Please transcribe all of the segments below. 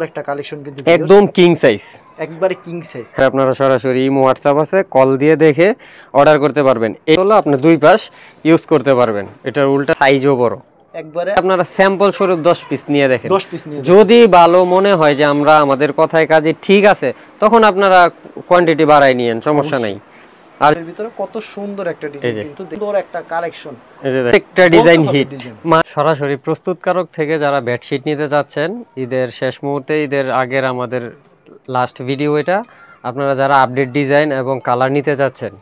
একটা কালেকশন কিন্তু একদম কিং সাইজ, একবারে কিং সাইজ। আপনারা সরাসরি ইমো হোয়াটসঅ্যাপ আছে, কল দিয়ে দেখে অর্ডার করতে পারবেন। এই হলো আপনি দুই পাশ ইউজ করতে পারবেন। এটার উল্টা সাইজও বড়। একবারে আপনারা স্যাম্পল স্বরূপ 10 পিস নিয়ে দেখেন। 10 পিস নিয়ে যদি ভালো মনে হয় যে আমরা আমাদের কথায় কাজে ঠিক আছে, তখন আপনারা কোয়ান্টিটি বাড়াই নিয়েন, সমস্যা নাই। আর এর ভিতরে কত সুন্দর একটা ডিজাইন, কিন্তু সুন্দর একটা কালেকশন। এই যে একটা ডিজাইন হিট। সরাসরি প্রস্তুতকারক থেকে যারা বেডশিট নিতে যাচ্ছেন ঈদের শেষ মুহূর্তে, ঈদের আগের আমাদের লাস্ট ভিডিও এটা, আপনারা যারা আপডেট ডিজাইন এবং কালার নিতে যাচ্ছেন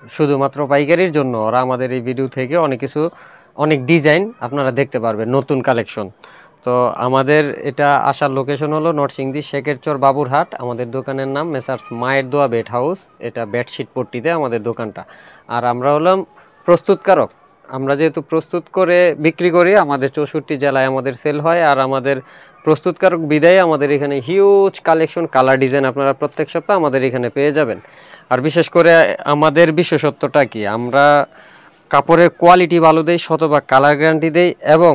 শুধুমাত্র পাইকারির জন্য, ওরা আমাদের এই ভিডিও থেকে অনেক ডিজাইন আপনারা দেখতে পারবেন, নতুন কালেকশন। তো আমাদের এটা আসার লোকেশন হলো নরসিংদী শেখেরচর বাবুরহাট। আমাদের দোকানের নাম মেসার্স মায়ের দোয়া বেড হাউস। এটা বেডশিট পট্টিতে আমাদের দোকানটা। আর আমরা হলাম প্রস্তুতকারক। আমরা যেহেতু প্রস্তুত করে বিক্রি করি, আমাদের 64 জেলায় আমাদের সেল হয়। আর আমাদের প্রস্তুতকারক বিদায় আমাদের এখানে হিউজ কালেকশন, কালার ডিজাইন আপনারা প্রত্যেক সপ্তাহে আমাদের এখানে পেয়ে যাবেন। আর বিশেষ করে আমাদের বিশেষত্বটা কি, আমরা কাপড়ের কোয়ালিটি ভালো দেই, শতভাগ কালার গ্যারান্টি দেই, এবং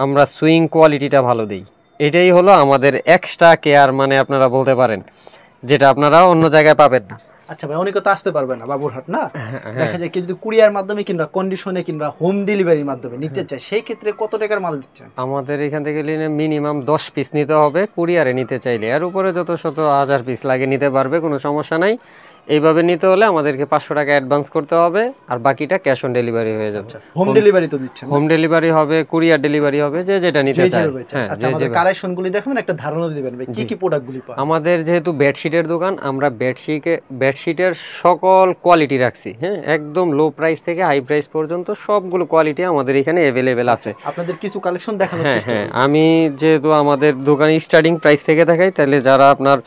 আমরা সুইং কোয়ালিটিটা ভালো দেই। এটাই হলো আমাদের এক্সট্রা কেয়ার, মানে আপনারা বলতে পারেন, যেটা আপনারা অন্য জায়গায় পাবেন না। আচ্ছা ভাই, অনেকে তো আসতে পারবে না বাবুরহাট, না দেখা যায় কেউ যদি কুরিয়ার মাধ্যমে কিংবা কন্ডিশনে কিংবা হোম ডেলিভারির মাধ্যমে নিতে চায়, সেই ক্ষেত্রে কত টাকার মাল দিচ্ছেন? আমাদের এখান থেকে নিলে মিনিমাম 10 পিস নিতে হবে। কুরিয়ারে নিতে চাইলে এর উপরে যত শত হাজার পিস লাগে নিতে পারবে, কোনো সমস্যা নাই। এইভাবে নিতে হলে আমাদেরকে 500 টাকা অ্যাডভান্স করতে হবে, আর বাকিটা ক্যাশ অন ডেলিভারি হয়ে যাবে। হোম ডেলিভারি তো দিচ্ছেন? হোম ডেলিভারি হবে, কুরিয়ার ডেলিভারি হবে, যে যেটা নিতে চায়। হ্যাঁ, আচ্ছা আমাদের কালেকশনগুলি দেখবেন, একটা ধারণা দিবেন ভাই কি কি প্রোডাক্টগুলি পায়। আমাদের যেহেতু বেডশিটের দোকান, আমরা বেডশিটের সকল কোয়ালিটি রাখছি। হ্যাঁ, একদম লো প্রাইস থেকে হাই প্রাইস পর্যন্ত সবগুলো কোয়ালিটি আমাদের এখানে अवेलेबल আছে। আপনাদের কিছু কালেকশন দেখানোর চেষ্টা করব। আমি যেহেতু আমাদের দোকানে স্টার্টিং প্রাইস থেকে দেখাই, তাহলে যারা আপনার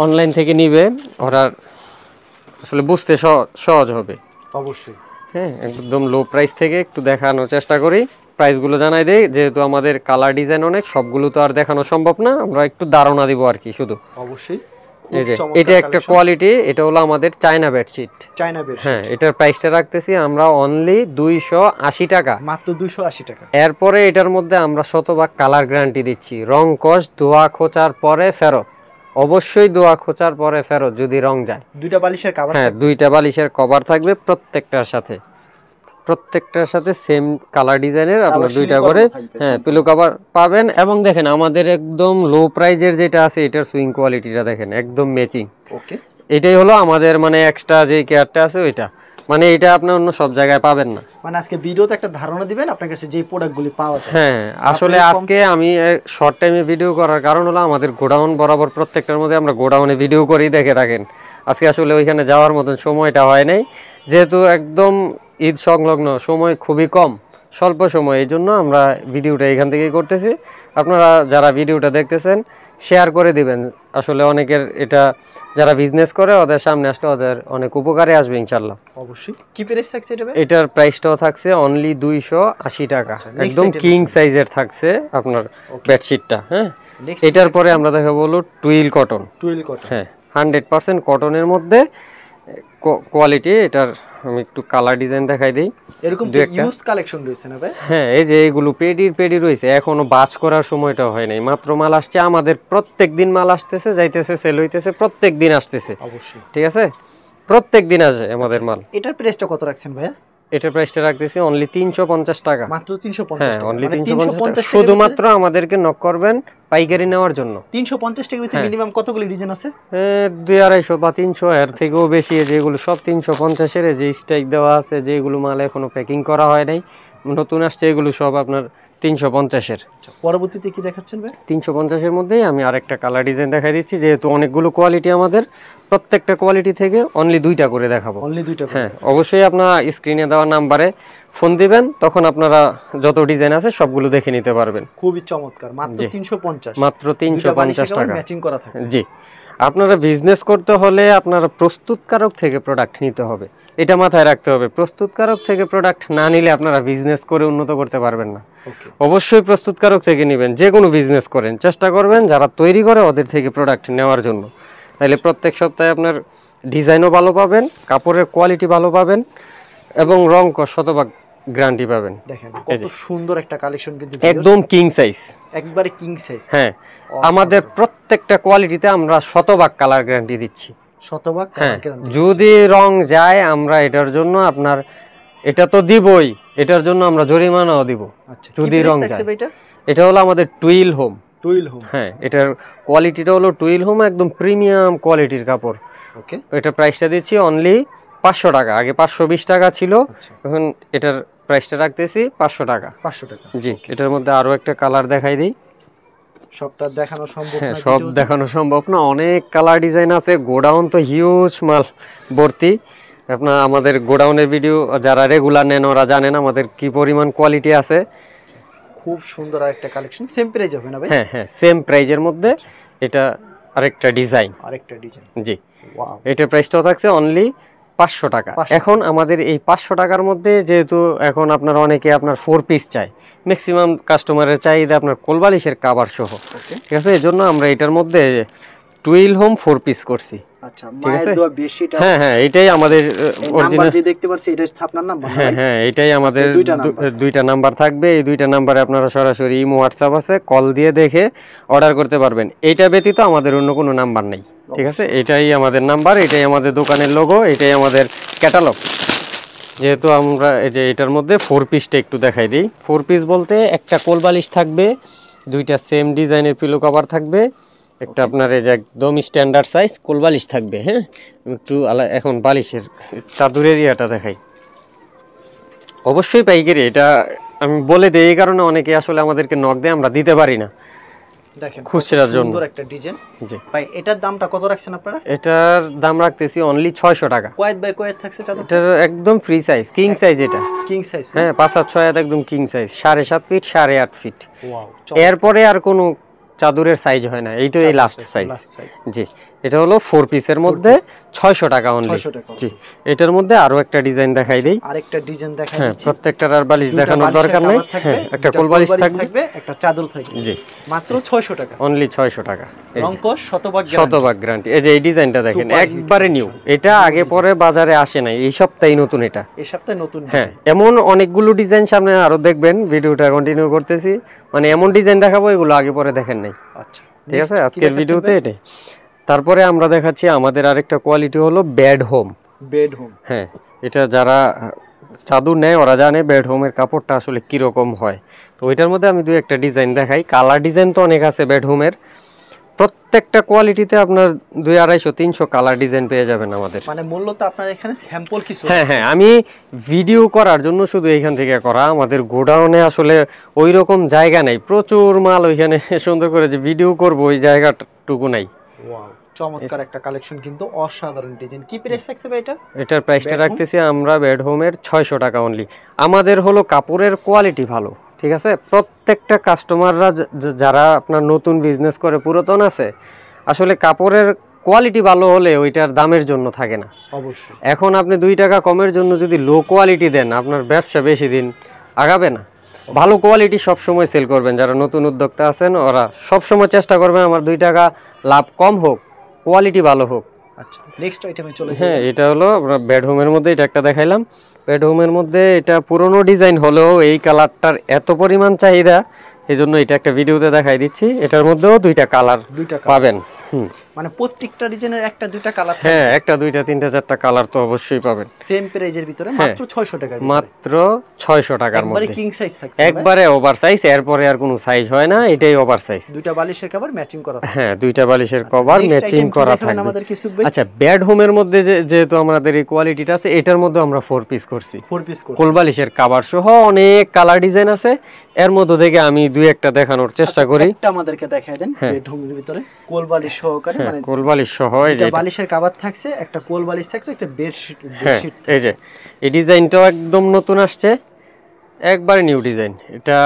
অনলাইন থেকে নেবেন ওরা আসলে বুঝতে সহজ হবে। অবশ্যই। হ্যাঁ, একদম লো প্রাইস থেকে একটু দেখানোর চেষ্টা করি, প্রাইসগুলো জানাই দেই। যেহেতু আমাদের কালার ডিজাইন অনেক, সবগুলো তো আর দেখানো সম্ভব না, আমরা একটু ধারণা দিব আর কি শুধু। অবশ্যই। এই যে এটা একটা কোয়ালিটি, এটা হলো আমাদের চায়না বেডশিট। চায়না বেডশিট, হ্যাঁ, এটার প্রাইসটা রাখতেছি আমরা অনলি 280 টাকা, মাত্র 280 টাকা। এরপরে এটার মধ্যে আমরা শতভাগ কালার গ্যারান্টি দিচ্ছি। রং কস ধোয়া খোঁচার পরে ফেরত, অবশ্যই ধোয়া খোঁচার পরে ফেরত যদি রং যায়। দুইটা বালিশের কভার? হ্যাঁ, দুইটা বালিশের কভার থাকবে প্রত্যেকটার সাথে সেম কালার ডিজাইনের আপনার দুইটা করে হ্যাঁ পিলো কভার পাবেন। এবং দেখেন আমাদের একদম লো প্রাইজের যেটা আছে, এটার সুইং কোয়ালিটিটা দেখেন একদম ম্যাচিং। ওকে, এটাই হলো আমাদের মানে এক্সট্রা যে কেয়ারটা আছে ওইটা, মানে এটা আপনি অন্য সব জায়গায় পাবেন না। মানে আজকে ভিডিওতে একটা ধারণা দিবেন আপনার কাছে যে প্রোডাক্টগুলি পাওয়া যায়। হ্যাঁ, আসলে আজকে আমি শর্ট টাইমে ভিডিও করার কারণ হলো আমাদের গোডাউন বরাবর প্রত্যেকটার মধ্যে আমরা গোডাউনে ভিডিও করি, দেখে রাখেন। আজকে আসলে ওইখানে যাওয়ার মতন সময়টা হয় নাই, যেহেতু একদম ঈদ সংলগ্ন, সময় খুবই কম, স্বল্প সময়, এই জন্য আমরা ভিডিওটা এখান থেকেই করতেছি। আপনারা যারা ভিডিওটা দেখতেছেন শেয়ার করে দিবেন, আসলে অনেকের এটা যারা বিজনেস করে ওদের সামনে আসলে ওদের অনেক উপকারে আসবে ইনশাআল্লাহ। অবশ্যই। কি প্রাইস থাকছে এটা? এটার প্রাইসটাও থাকছে অনলি 280 টাকা, একদম কিং সাইজের থাকছে আপনার বেডশিটটা। হ্যাঁ, এটার পরে আমরা দেখাবো হলো টুইল কটন। হ্যাঁ, 100% কটনের মধ্যে কোয়ালিটি। এটার আমি একটু কালার ডিজাইন দেখাই দেই। এরকম তো ইউজ কালেকশন রয়েছে না ভাই? হ্যাঁ, এই যে এগুলো পেডি রয়েছে, এখনো বাস করার সময়টা হয় নাই, মাত্র মাল আসছে আমাদের। প্রত্যেকদিন মাল আসতেছে, যাইতেছে, সেল হইতেছে, প্রত্যেকদিন আসতেছে। অবশ্যই, ঠিক আছে, প্রত্যেকদিন আসে আমাদের মাল। এটার প্রাইসটা কত রাখছেন ভাইয়া? এটার প্রাইসটা রাখতেছি অনলি 350 টাকা, মাত্র 350 টাকা। অনলি 350 টাকা, শুধুমাত্র আমাদেরকে নক করবেন পাইকারি নেওয়ার জন্য। 350 টাকার ভিতরে মিনিমাম কতগুলো ডিজাইন আছে? 200-250 বা 300, এর থেকেও বেশি। যেগুলো সব 350 এর, যে স্ট্রাইক দেওয়া আছে, যেগুলো মাল এখনো প্যাকিং করা হয় নাই, নতুন আসছে, এগুলো সব আপনার 350 এর। পরবর্তীতে কি দেখাচ্ছেন ভাই? 350 এর মধ্যেই আমি আরেকটা কালার ডিজাইন দেখাই দিচ্ছি, যেহেতু অনেকগুলো কোয়ালিটি আমাদের, প্রত্যেকটা কোয়ালিটি থেকে অনলি 2টা করে দেখাবো। অনলি 2টা? হ্যাঁ, অবশ্যই আপনারা স্ক্রিনে দেওয়া নাম্বারে ফোন দিবেন, তখন আপনারা যত ডিজাইন আছে সবগুলো দেখে নিতে পারবেন। খুবই চমৎকার, মাত্র 350, মাত্র 350 টাকা ম্যাচিং করা থাকে। জি, আপনারা বিজনেস করতে হলে আপনারা প্রস্তুতকারক থেকে প্রোডাক্ট নিতে হবে, এটা মাথায় রাখতে হবে। প্রস্তুতকারক থেকে প্রোডাক্ট না নিলে আপনারা বিজনেস করে উন্নত করতে পারবেন না। অবশ্যই প্রস্তুতকারক থেকে নেবেন। যে কোনো বিজনেস করেন চেষ্টা করবেন যারা তৈরি করে ওদের থেকে প্রোডাক্ট নেওয়ার জন্য, তাহলে প্রত্যেক সপ্তাহে আপনার ডিজাইনও ভালো পাবেন, কাপড়ের কোয়ালিটি ভালো পাবেন, এবং রং শতভাগ গ্যারান্টি পাবেন। দেখেন কত সুন্দর একটা কালেকশন কিন্তু একদম কিং সাইজ, একবারে কিং সাইজ। হ্যাঁ আমাদের প্রত্যেকটা কোয়ালিটিতে আমরা শতভাগ কালার গ্যারান্টি দিচ্ছি। শতভাগ কালার গ্যারান্টি। যদি রং যায় আমরা এটার জন্য আপনার এটা তো দিবই, এটার জন্য আমরা জরিমানাও দিব। আচ্ছা, যদি রং যায়। এটা হলো আমাদের টুইল হোম। টুইল হোম, হ্যাঁ এটার কোয়ালিটিটা হলো টুইল হোম, একদম প্রিমিয়াম কোয়ালিটির কাপড়। ওকে, এটা প্রাইসটা দিচ্ছি অনলি 500 টাকা। আগে 520 টাকা ছিল, এখন এটার প্রাইসটা রাখতেছি 500 টাকা। 500 টাকা, জি। এটার মধ্যে আরো একটা কালার দেখাই দিই। সবটা দেখানো সম্ভব না, সব দেখানো সম্ভব না, অনেক কালার ডিজাইন আছে। গোডাউন তো হিউজ মাল ভর্তি। আপনার আমাদের গোডাউনের ভিডিও যারা রেগুলার নেন ওরা জানেন আমাদের কি পরিমাণ কোয়ালিটি আছে। খুব সুন্দর আরেকটা কালেকশন, সেম প্রাইস হবে না ভাই? হ্যাঁ সেম প্রাইজের মধ্যে এটা আরেকটা ডিজাইন। জি, ওয়াও, এটার প্রাইসটাও থাকছে অনলি 500 টাকা। এখন আমাদের এই 500 টাকার মধ্যে যেহেতু এখন আপনার অনেকে আপনার 4 পিস চায়, ম্যাক্সিমাম কাস্টমারের চাহিদা আপনার কোলবালিশের কভার সহ, ঠিক আছে? এজন্য আমরা এটার মধ্যে টুইল হোম 4 পিস করছি। আচ্ছা, মায়ের দোয়া বেশিটা। হ্যাঁ এটাই আমাদের অরিজিনাল যে দেখতে পাচ্ছি এটা আপনার নাম্বার না? হ্যাঁ এটাই আমাদের দুইটা নাম্বার থাকবে। এই দুইটা নাম্বারে আপনারা সরাসরি ইমো হোয়াটসঅ্যাপ আছে, কল দিয়ে দেখে অর্ডার করতে পারবেন। এইটা ব্যতীত আমাদের অন্য কোনো নাম্বার নেই, ঠিক আছে? এটাই আমাদের নাম্বার, এটাই আমাদের দোকানের লোগো, এটাই আমাদের ক্যাটালগ। যেহেতু আমরা এই যে এটার মধ্যে 4 পিসটা একটু দেখাই দিই। 4 পিস বলতে একটা কোলবালিশ থাকবে, দুইটা সেম ডিজাইনের পিলো কভার থাকবে, একটা আপনার এই যে একদম স্ট্যান্ডার্ড সাইজ কোলবালিশ থাকবে। হ্যাঁ একটু এখন বালিশের চাদরের ইয়াটা দেখাই। অবশ্যই পাইকারি, এটা আমি বলে দিই এই কারণে অনেকে আসলে আমাদেরকে নক দেয়, আমরা দিতে পারি না দেখেন খুচরার জন্য। সুন্দর একটা ডিজাইন। জি ভাই এটার দামটা কত রাখছেন আপনারা? এটার দাম রাখতেছি অনলি 600 টাকা। কয়েদ বাই কয়েদ থাকছে চাদর? এটা একদম ফ্রি সাইজ, কিং সাইজ। এটা কিং সাইজ, হ্যাঁ 5/6 একদম king size, 7.5 feet 8.5 feet. Wow, এরপরে আর কোনো চাদরের সাইজ হয় না, এইটাই লাস্ট সাইজ। জি, এটা হলো 4 পিসের মধ্যে 600 টাকা অনলি। জি, এটার মধ্যে আরো একটা ডিজাইন দেখাই দেই। আরেকটা ডিজাইন দেখাই হ্যাঁ দিচ্ছি। প্রত্যেকটার আর বালিশ দেখানোর দরকার নেই। হ্যাঁ একটা কোল বালিশ থাকবে, একটা চাদর থাকবে। জি, মাত্র 600 টাকা, অনলি 600 টাকা। রংকশ শতভাগ গ্যারান্টি। এই যে এই ডিজাইনটা দেখেন, একবারে নিউ। এটা আগে পরে বাজারে আসে নাই, এই সপ্তাহেই নতুন। এটা এই সপ্তাহে নতুন। হ্যাঁ এমন অনেকগুলো ডিজাইন সামনে আরো দেখবেন, ভিডিওটা কন্টিনিউ করতেছি। মানে এমন ডিজাইন দেখাবো এগুলো আগে পরে দেখেন নাই। আচ্ছা ঠিক আছে, আজকের ভিডিওতে এটাই। তারপরে আমরা দেখাচ্ছি আমাদের আরেকটা কোয়ালিটি হলো বেড হোম। বেড হোম, হ্যাঁ এটা যারা চাদর নেয় ওরা জানে বেড হোমের কাপড়টা আসলে কিরকম হয়। তো ওইটার মধ্যে আমি দুই একটা ডিজাইন দেখাই। কালার ডিজাইন তো অনেক আছে বেড হোমের, প্রত্যেকটা কোয়ালিটিতে আপনার 200-250-300 কালার ডিজাইন পেয়ে যাবেন আমাদের। মানে মূলত আপনার এখানে স্যাম্পল কিছু। হ্যাঁ আমি ভিডিও করার জন্য শুধু এইখান থেকে করা। আমাদের গোডাউনে আসলে ওই রকম জায়গা নাই, প্রচুর মাল ওইখানে সুন্দর করে যে ভিডিও করব ওই জায়গাটুকু নাই। ওয়াও, চমৎকার একটা কালেকশন, কিন্তু অসাধারণ ডিজাইন। কি প্রাইস থাকছে ভাই এটা? এটার প্রাইসটা রাখতেছি আমরা বেড হোমের 600 টাকা অনলি। আমাদের হলো কাপড়ের কোয়ালিটি ভালো, ঠিক আছে? প্রত্যেকটা কাস্টমাররা যারা আপনার নতুন বিজনেস করে, পুরাতন আছে, আসলে কাপড়ের কোয়ালিটি ভালো হলে ওইটার দামের জন্য থাকে না। অবশ্যই এখন আপনি 2 টাকা কমের জন্য যদি লো কোয়ালিটি দেন, আপনার ব্যবসা বেশি দিন আগাবে না। ভালো কোয়ালিটি সব সময় সেল করবেন। যারা নতুন উদ্যোক্তা আছেন ওরা সব সময় চেষ্টা করবেন আমার 2 টাকা লাভ কম হোক, কোয়ালিটি ভালো হোক। আচ্ছা নেক্সট আইটেমে চলে যাই। হ্যাঁ এটা হলো বেড হোমের মধ্যে, এটা একটা দেখাইলাম। বেড হোমের মধ্যে এটা পুরনো ডিজাইন হলেও এই কালারটার এত পরিমাণ চাহিদা, এজন্য এটা একটা ভিডিওতে দেখাই দিচ্ছি। এটার মধ্যেও 2টা কালার পাবেন। মানে প্রত্যেকটা ডিজাইনের একটা 2টা কালার। হ্যাঁ একটা 2টা 3টা 4টা কালার তো অবশ্যই পাবেন। সেম প্রাইজের ভিতরে মাত্র 600 টাকা। মাত্র 600 টাকার মধ্যে একবারে কিং সাইজ থাকছে, একবারে ওভার সাইজ। এরপরে আর কোনো সাইজ হয় না, এটাই ওভার সাইজ। 2টা বালিশের কভার ম্যাচিং করা। হ্যাঁ 2টা বালিশের কভার ম্যাচিং করা থাকবে। আচ্ছা বেড হোমের মধ্যে যেহেতু আমাদের এই কোয়ালিটিটা আছে, এটার মধ্যে আমরা 4 পিস করছি। 4 পিস করছি, কোল বালিশের কভার সহ অনেক কালার ডিজাইন আছে। এর মধ্যে থেকে আমি 2-1টা দেখানোর চেষ্টা করি। একটা আমাদেরকে দেখায় দেন। বেড হোমের ভিতরে কোল বালিশ সহকারে, মানে কোল বালিশ সহ এই যে বালিশের কভার থাকছে, একটা কোল বালিশ থাকছে, একটা বেডশিট। এই যে এই ডিজাইনটাও একদম নতুন আসছে, একবার নিউ ডিজাইন। এটা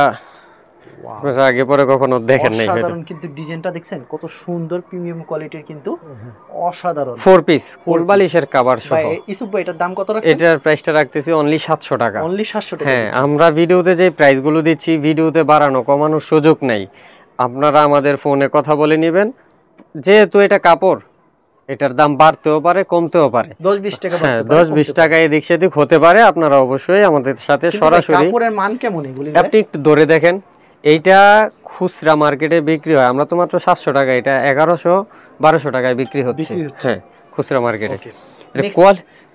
আপনারা আগে পরে কখনো দেখেন নাই। অসাধারণ কিন্তু ডিজাইনটা দেখছেন কত সুন্দর, প্রিমিয়াম কোয়ালিটির, কিন্তু অসাধারণ। 4 পিস কোল বালিশের কভার সহ। ভাই ইসুফ ভাই এটার দাম কত রাখছেন? এটার প্রাইসটা রাখতেছি অনলি 700 টাকা। অনলি 700 টাকা। হ্যাঁ আমরা ভিডিওতে যে প্রাইসগুলো দিচ্ছি, ভিডিওতে বাড়ানো কমানোর সুযোগ নাই। আপনারা আমাদের ফোনে কথা বলে নেবেন। যেহেতু এটা কাপড়, এটার দাম বাড়তেও পারে কমতেও পারে, 10-20 টাকা হ্যাঁ বাড়তে পারে, 10-20 কমতে টাকা এদিক সেদিক হতে পারে। আপনারা অবশ্যই আমাদের সাথে পারে। কিন্তু ভাই, সরাসরি কাপড়ের মান কেমন এগুলি? আপনি একটু ধরে দেখেন, এইটা খুচরা মার্কেটে বিক্রি হয়, আমরা তো মাত্র 700 টাকা, এটা 1100-1200 টাকায় বিক্রি হচ্ছে, হ্যাঁ খুচরা মার্কেটে।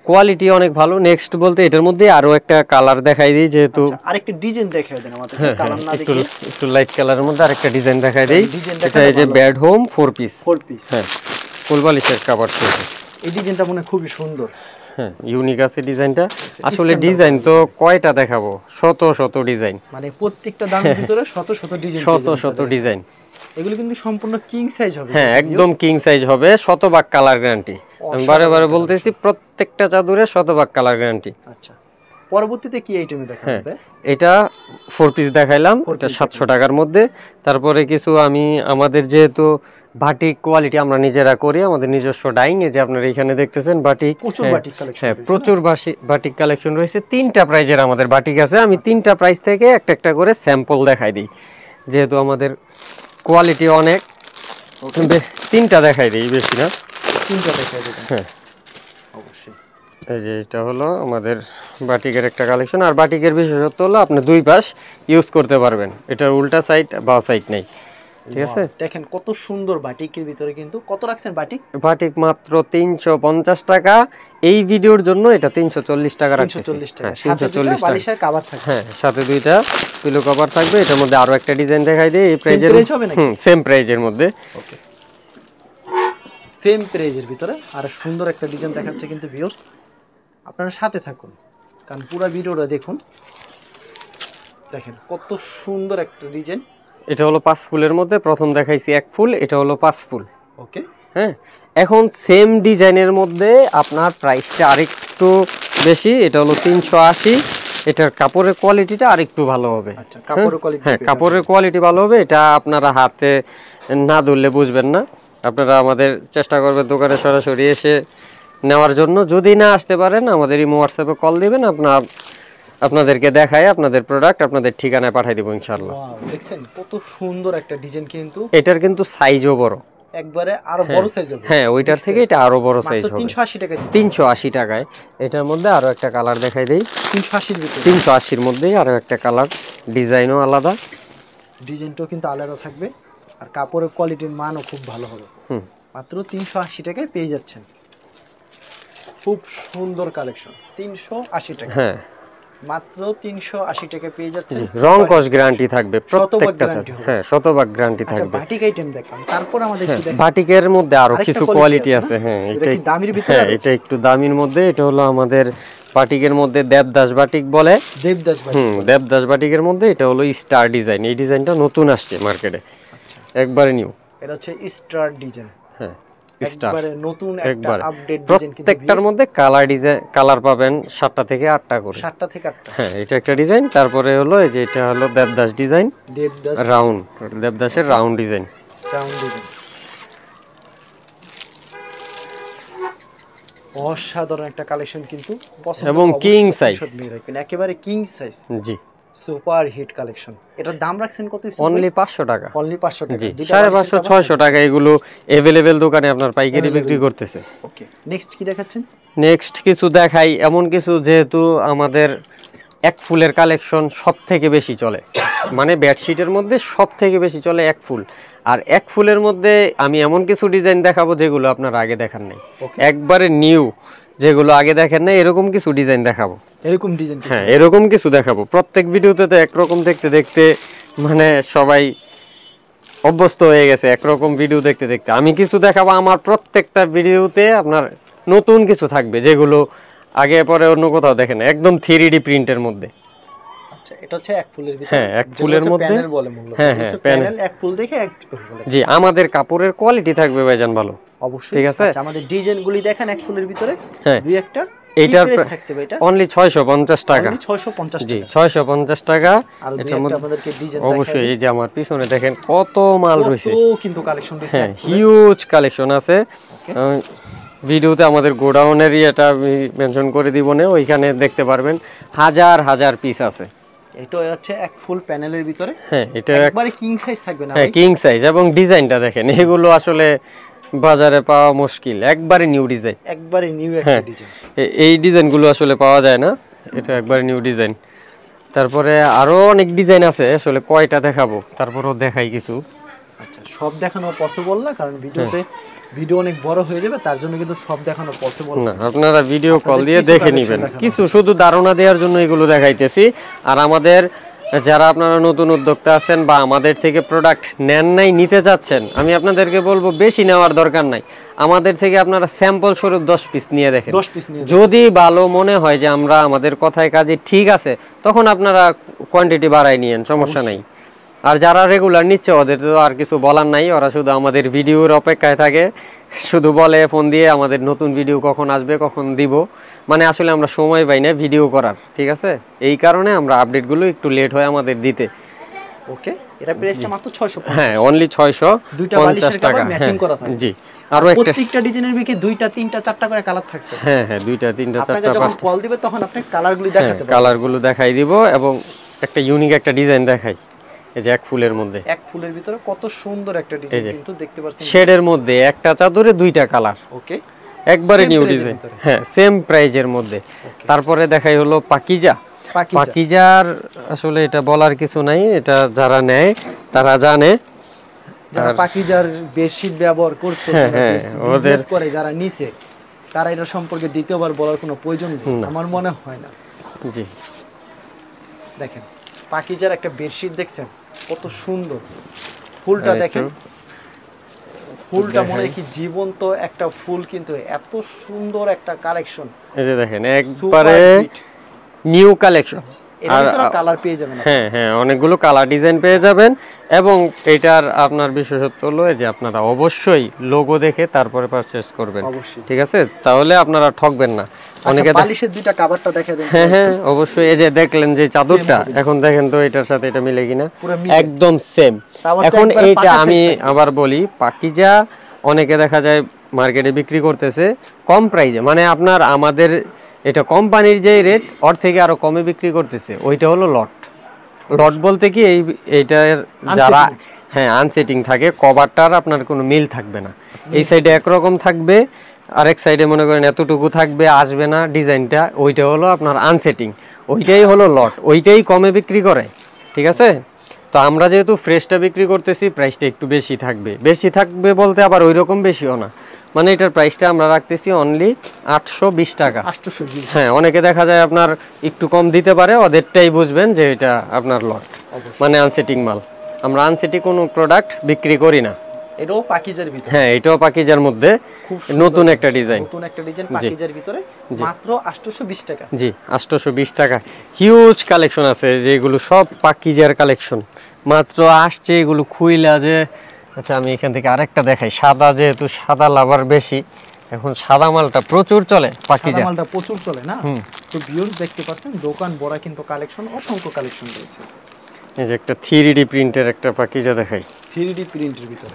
কোয়ালিটি অনেক ভালো। নেক্সট বলতে এটার মধ্যে আরো একটা কালার দেখাই দিই, যেহেতু আরেকটা ডিজাইন দেখাই দেন আমাদের, কালার না একটু দেখে একটু লাইট কালারের মধ্যে আরেকটা ডিজাইন দেখাই দিই। ডিজাইনটা এটা এই যে বেড হোম 4 পিস, হ্যাঁ ফুল বালিশের কভার সেট। এই ডিজাইনটা মনে খুবই সুন্দর, হ্যাঁ ইউনিক আছে ডিজাইনটা। আসলে ডিজাইন তো কয়টা দেখাবো, শত শত ডিজাইন, মানে প্রত্যেকটা দামের ভিতরে শত শত ডিজাইন, শত শত ডিজাইন। এগুলো কিন্তু সম্পূর্ণ কিং সাইজ হবে, হ্যাঁ একদম কিং সাইজ হবে, শতভাগ কালার গ্যারান্টি। আমি বারে বারে বলতেছি, প্রত্যেকটা চাদরে শতভাগ কালার গ্যারান্টি। আচ্ছা, পরবর্তীতে কি আইটেমে দেখাবে? এটা 4 পিস দেখাইলাম, এটা 700 টাকার মধ্যে। তারপরে কিছু আমি আমাদের যেহেতু বাটিক কোয়ালিটি আমরা নিজেরা করি, আমাদের নিজস্ব ডাইং, এই যে আপনারা এখানে দেখতেছেন বাটিক, প্রচুর বাটিক কালেকশন, হ্যাঁ প্রচুর বাটিক কালেকশন রয়েছে। 3টা প্রাইজের আমাদের বাটিক আছে। আমি 3টা প্রাইস থেকে একটা একটা করে স্যাম্পল দেখাই দিই, যেহেতু আমাদের কোয়ালিটি অনেক। 3টা দেখাই দিই, বেশি না, 3টা দেখাই দিই, হ্যাঁ অবশ্যই। এই যে এটা হলো আমাদের বাটিকের একটা কালেকশন। আর বাটিকের বিশেষত্ব হলো আপনি 2 পাশ ইউজ করতে পারবেন, এটার উল্টা সাইড বা সাইড নেই, ঠিক আছে। দেখেন কত সুন্দর বাটিকের ভিতরে, কিন্তু কত রাখছেন বাটিক? বাটিক মাত্র 350 টাকা, এই ভিডিওর জন্য এটা 340 টাকা রাখছি। 340 টাকা, হ্যাঁ, সাথে 340 টাকা বালিশের কভার থাকবে, হ্যাঁ সাথে 2টা পিলো কভার থাকবে। এটার মধ্যে আরো একটা ডিজাইন দেখাই দেই, এই প্রাইস হবে নাকি? সেম প্রাইজের মধ্যে, ওকে সেম প্রাইজের ভিতরে আর সুন্দর একটা ডিজাইন দেখাচ্ছে কিন্তু ভিউয়ার্স, আপনারা সাথে থাকুন, কারণ পুরো ভিডিওটা দেখুন। দেখেন কত সুন্দর একটা ডিজাইন। এটা হলো 5 ফুলের মধ্যে, প্রথম দেখাইছি 1 ফুল, এটা হলো 5 ফুল। ওকে, হ্যাঁ এখন সেম ডিজাইনের মধ্যে আপনার প্রাইসটা আরেকটু বেশি, এটা হলো 380। এটার কাপড়ের কোয়ালিটিটা আরেকটু ভালো হবে। আচ্ছা, কাপড়ের কোয়ালিটি, হ্যাঁ কাপড়ের কোয়ালিটি ভালো হবে। এটা আপনারা হাতে না ধরলে বুঝবেন না, আপনারা আমাদের চেষ্টা করবেন দোকানে সরাসরি এসে নেওয়ার জন্য। যদি না আসতে পারেন আমাদের এই হোয়াটসঅ্যাপে কল দিবেন, আপনাদেরকে দেখায় আপনাদের প্রোডাক্ট আপনাদের ঠিকানায় পাঠিয়ে দেব ইনশাআল্লাহ। দেখছেন কত সুন্দর একটা ডিজাইন, কিন্তু এটার কিন্তু সাইজও বড়, একবারে আরো বড় সাইজ হবে। হ্যাঁ ওইটার থেকে এটা আরো বড় সাইজ হবে, 380 টাকা, 380 টাকায়। এটার মধ্যে আরো একটা কালার দেখাই দেই, 380 এর ভিতরে, 380 এর মধ্যেই আরো একটা কালার, ডিজাইনও আলাদা, ডিজাইনটাও কিন্তু আলাদা থাকবে, আর কাপড়ের কোয়ালিটির মানও খুব ভালো হবে। মাত্র 380 টাকায় পেয়ে যাচ্ছেন, খুব সুন্দর কালেকশন। 380 টাকা, হ্যাঁ মাত্র 380 টাকা পেয়ে যাচ্ছেন। রং কস গ্যারান্টি থাকবে প্রত্যেকটা, হ্যাঁ শতভাগ গ্যারান্টি থাকবে। বাটিক আইটেম দেখলাম, তারপর আমাদের কি দেখেন? বাটিকের মধ্যে আরো কিছু কোয়ালিটি আছে, হ্যাঁ এটা কি দামির ভিতরে? হ্যাঁ এটা একটু দামির মধ্যে। এটা হলো আমাদের বাটিকের মধ্যে দেবদাস বাটিক বলে, দেবদাস বাটিক, দেবদাস বাটিকের মধ্যে এটা হলো স্টার ডিজাইন। এই ডিজাইনটা নতুন আসছে মার্কেটে, একবারে নিউ। এটা হচ্ছে স্টার ডিজাইন, হ্যাঁ স্টার, একবারে নতুন একটা আপডেট ডিজাইন। কিন্তু প্রত্যেকটার মধ্যে কালার পাবেন 7টা থেকে 8টা করে, 7টা থেকে 8টা, হ্যাঁ এটা একটা ডিজাইন। তারপরে হলো এই যে এটা হলো দেবদাস ডিজাইন, দেবদাস রাউন্ড, দেবদাসের রাউন্ড ডিজাইন, রাউন্ড ডিজাইন, অসাধারণ একটা কালেকশন কিন্তু, এবং কিং সাইজ, একেবারে কিং সাইজ, জি সুপার হিট কালেকশন। এটার দাম রাখছেন কত? অনলি 500 টাকা, অনলি 500 টাকা, জি 550-600 টাকা এগুলো अवेलेबल দোকানে আপনার পাইকারি বিক্রি করতেছে। ওকে, নেক্সট কি দেখাচ্ছেন? নেক্সট কিছু দেখাই, এমন কিছু যেহেতু আমাদের 1 ফুলের কালেকশন সবথেকে বেশি চলে, মানে বেডশিটের মধ্যে সবথেকে বেশি চলে 1 ফুল। আর 1 ফুলের মধ্যে আমি এমন কিছু ডিজাইন দেখাবো যেগুলো আপনারা আগে দেখান নাই, একবারে নিউ, যেগুলো আগে দেখেন নাই, এরকম কিছু ডিজাইন দেখাবো। এরকম ডিজাইন, হ্যাঁ এরকম কিছু দেখাবো। প্রত্যেক ভিডিওতে তো একরকম দেখতে দেখতে মানে সবাই অভ্যস্ত হয়ে গেছে একরকম ভিডিও দেখতে দেখতে। আমি কিছু দেখাবো, আমার প্রত্যেকটা ভিডিওতে আপনার নতুন কিছু থাকবে যেগুলো আগে পরে অন্য কোথাও দেখেন, একদম 3D প্রিন্টের মধ্যে। আচ্ছা, এটা হচ্ছে 1 ফুলের ভিতরে, হ্যাঁ 1 ফুলের মধ্যে, প্যানেল বলে মূলত, হ্যাঁ হ্যাঁ প্যানেল 1 ফুল দেখে 1 ফুল বলে। জি আমাদের কাপড়ের কোয়ালিটি থাকবে ভাইজান ভালো, অবশ্যই, ঠিক আছে। আচ্ছা, আমাদের ডিজাইনগুলি দেখেন 1 ফুলের ভিতরে, হ্যাঁ দুই একটা এইটার প্রাইস থাকছে ভাইটা অনলি 650 টাকা, অনলি 650 টাকা, জি 650 টাকা। আর দুই একটা আপনাদেরকে ডিজাইন দেখাই, অবশ্যই এই যে আমার পিছনে দেখেন কত মাল রয়েছে, কত কিন্তু কালেকশন রয়েছে, হ্যাঁ হিউজ কালেকশন আছে। ভিডিওতে আমাদের গোডাউনের এটা আমি মেনশন করে দিব না, ওইখানে দেখতে পারবেন হাজার হাজার পিস আছে। এটা হচ্ছে 1 ফুল প্যানেলের ভিতরে, হ্যাঁ এটা একবারে কিং সাইজ থাকবে না, হ্যাঁ কিং সাইজ। এবং ডিজাইনটা দেখেন, এগুলো আসলে বাজারে পাওয়া মুশকিল, একবারে নিউ ডিজাইন, একবারে নিউ একটা ডিজাইন। এই ডিজাইনগুলো আসলে পাওয়া যায় না, এটা একবারে নিউ ডিজাইন। তারপরে আরো অনেক ডিজাইন আছে, আসলে কয়টা দেখাবো, তারপরও দেখাই কিছু। আচ্ছা, সব দেখানো পসিবল না, কারণ ভিডিও অনেক বড় হয়ে যাবে, তার জন্য কিন্তু সব দেখানো পসিবল না। আপনারা ভিডিও কল দিয়ে দেখে নেবেন, কিছু শুধু ধারণা দেওয়ার জন্য এগুলো দেখাইতেছি। আর আমাদের যারা আপনারা নতুন উদ্যোক্তা আছেন বা আমাদের থেকে প্রোডাক্ট নেন নাই, নিতে যাচ্ছেন, আমি আপনাদেরকে বলবো বেশি নেওয়ার দরকার নাই, আমাদের থেকে আপনারা স্যাম্পল স্বরূপ 10 পিস নিয়ে দেখেন। 10 পিস নিয়ে যদি ভালো মনে হয় যে আমরা আমাদের কথায় কাজে ঠিক আছে, তখন আপনারা কোয়ান্টিটি বাড়াই নিয়েন, সমস্যা নাই। আর যারা রেগুলার নিচ্ছে ওদের তো আর কিছু বলার নাই, ওরা শুধু আমাদের ভিডিওর অপেক্ষায় থাকে, শুধু বলে ফোন দিয়ে আমাদের নতুন ভিডিও কখন আসবে, কখন দিব। মানে আসলে আমরা সময় পাই না ভিডিও করার, ঠিক আছে, এই কারণে আমরা আপডেটগুলো একটু লেট হয় আমাদের দিতে। ওকে, এটা প্রাইসটা মাত্র 650। হ্যাঁ, অনলি 650 টাকা ম্যাচিং করা থাকে। জি, আর একটা প্রত্যেকটা ডিজাইনের বিকে 2টা 3টা 4টা করে কালার থাকছে। হ্যাঁ হ্যাঁ, 2টা 3টা 4টা 5টা যখন কল দিবে তখন আপনি কালারগুলো দেখাতে পারবেন। কালারগুলো দেখাই দিব, এবং একটা ইউনিক একটা ডিজাইন দেখাই। এই যে এক ফুলের মধ্যে, এক ফুলের ভিতরে কত সুন্দর একটা ডিজাইন কিন্তু দেখতে পাচ্ছেন, শেডের মধ্যে একটা চাদরে 2টা কালার। ওকে, একবারে নিউ ডিজাইন, হ্যাঁ, সেম প্রাইজের মধ্যে। তারপরে দেখাই হলো পাকিজা। পাকিজার আসলে এটা বলার কিছু নাই, এটা যারা নেয় তারা জানে, যারা পাকিজার বেডশিট ব্যবহার করছে, বিজনেস করে, যারা নিছে, তারা এটা সম্পর্কে দ্বিতীয়বার বলার কোনো প্রয়োজন নেই আমার মনে হয় না। জি, দেখেন পাকিজার একটা বেডশিট দেখছেন কত সুন্দর, ফুলটা দেখেন, ফুলটা মনে হয় কি জীবন্ত একটা ফুল, কিন্তু এত সুন্দর একটা কালেকশন। এই যে দেখেন একবারে নিউ কালেকশন। আর কালার পেয়ে যাবেন, হ্যাঁ হ্যাঁ, অনেকগুলো কালার ডিজাইন পেয়ে যাবেন। এবং এটার আপনার বিশেষত্ব হলো যে আপনারা অবশ্যই লোগো দেখে তারপরে পারচেজ করবেন, ঠিক আছে, তাহলে আপনারা ঠকবেন না। অনেকে বালিশের দুইটা কভারটা দেখে দেন। হ্যাঁ হ্যাঁ, অবশ্যই। এই যে দেখলেন যে চাদরটা, এখন দেখেন তো এটার সাথে এটা মিলে কিনা, একদম সেম। এখন এইটা আমি আবার বলি, পাকিজা অনেকে দেখা যায় মার্কেটে বিক্রি করতেছে কম প্রাইসে, মানে আপনার আমাদের এটা কোম্পানির যে রেট ওর থেকে আরো কমে বিক্রি করতেছে, ওইটা হলো লট। লট বলতে কি এইটার যারা হ্যাঁ আনসেটিং থাকে, কভারটার আপনার কোনো মিল থাকবে না, এই সাইডে একরকম থাকবে, আরেক সাইডে মনে করেন এতটুকু থাকবে, আসবে না ডিজাইনটা, ওইটা হলো আপনার আনসেটিং, ওইটাই হলো লট, ওইটাই কমে বিক্রি করে, ঠিক আছে। তো আমরা যেহেতু ফ্রেশটা বিক্রি করতেছি, প্রাইসটা একটু বেশি থাকবে, বেশি থাকবে বলতে আবার ওই রকম বেশিও না, মানে এটার প্রাইসটা আমরা রাখতেছি অনলি 820 টাকা। 820, হ্যাঁ, অনেকে দেখা যায় আপনার একটু কম দিতে পারে, ওদেরটাই বুঝবেন যে এটা আপনার লট, মানে আনসেটিং মাল। আমরা আনসেটিং কোনো প্রোডাক্ট বিক্রি করি না। এটাও পাকিজার ভিতরে, হ্যাঁ, এটাও পাকিজার মধ্যে নতুন একটা ডিজাইন, নতুন একটা ডিজাইন পাকিজার ভিতরে, মাত্র 820 টাকা। জি, 820 টাকা। হিউজ কালেকশন আছে, যেগুলো সব পাকিজার কালেকশন, মাত্র আসছে এগুলো খুইলা যে। আচ্ছা, আমি এখান থেকে আরেকটা দেখাই, সাদা, যেহেতু সাদা লাভার বেশি, এখন সাদা মালটা প্রচুর চলে, পাকিজা মালটা প্রচুর চলে না। তো ভিউয়ার্স দেখতে পাচ্ছেন দোকান ভরা কিন্তু কালেকশন, অসংখ্য কালেকশন রয়েছে। এই যে একটা 3D প্রিন্টের একটা পাকিজা দেখাই, 3D প্রিন্টের ভিতরে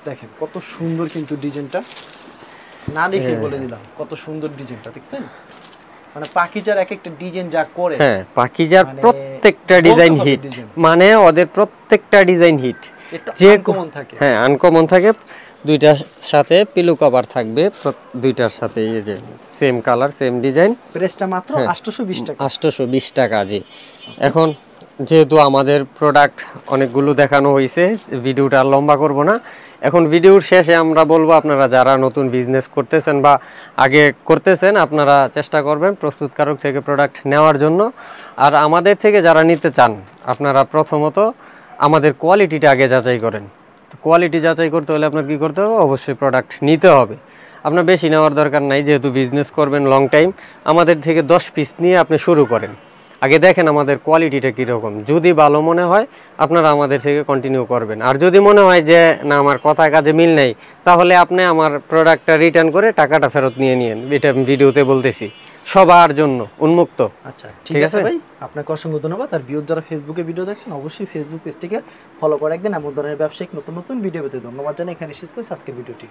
দেখেন কত সুন্দর কিন্তু ডিজাইনটা, না দেখে বলে দিলাম কত সুন্দর ডিজাইনটা, দেখছেন, মানে পাকিজার এক একটা ডিজাইন যা করে, হ্যাঁ, পাকিজার প্রত্যেকটা ডিজাইন হিট, মানে ওদের প্রত্যেকটা ডিজাইন হিট, যে কমন থাকে, হ্যাঁ আনকমন থাকে। দুইটার সাথে পিলো কভার থাকবে, দুইটার সাথে এই যে সেম কালার সেম ডিজাইন। প্রাইসটা মাত্র 820 টাকা। 820 টাকা। জি, এখন যেহেতু আমাদের প্রোডাক্ট অনেকগুলো দেখানো হয়েছে, ভিডিওটা লম্বা করব না। এখন ভিডিওর শেষে আমরা বলবো, আপনারা যারা নতুন বিজনেস করতেছেন বা আগে করতেছেন, আপনারা চেষ্টা করবেন প্রস্তুতকারক থেকে প্রোডাক্ট নেওয়ার জন্য। আর আমাদের থেকে যারা নিতে চান, আপনারা প্রথমত আমাদের কোয়ালিটিটা আগে যাচাই করেন। কোয়ালিটি যাচাই করতে হলে আপনার কী করতে হবে, অবশ্যই প্রোডাক্ট নিতে হবে। আপনার বেশি নেওয়ার দরকার নাই, যেহেতু বিজনেস করবেন লং টাইম, আমাদের থেকে 10 পিস নিয়ে আপনি শুরু করেন। আগে দেখেন আমাদের কোয়ালিটিটা কীরকম, যদি ভালো মনে হয় আপনারা আমাদের থেকে কন্টিনিউ করবেন। আর যদি মনে হয় যে না, আমার কথা কাজে মিল নেই, তাহলে আপনি আমার প্রোডাক্টটা রিটার্ন করে টাকাটা ফেরত নিয়ে নিন। এটা আমি ভিডিওতে বলতেছি, সবার জন্য উন্মুক্ত। আচ্ছা, ঠিক আছে ভাই, আপনাকে অসংখ্য ধন্যবাদ। আর ভিউয়ার যারা ফেসবুকে ভিডিও দেখছেন, অবশ্যই ফেসবুক পেজটিকে ফলো করে রাখবেন। এমন ধরনের ব্যবসায়িক নতুন নতুন ভিডিও পেতে ধন্যবাদ জানাই। এখানে শেষ করছি আজকের ভিডিওটি।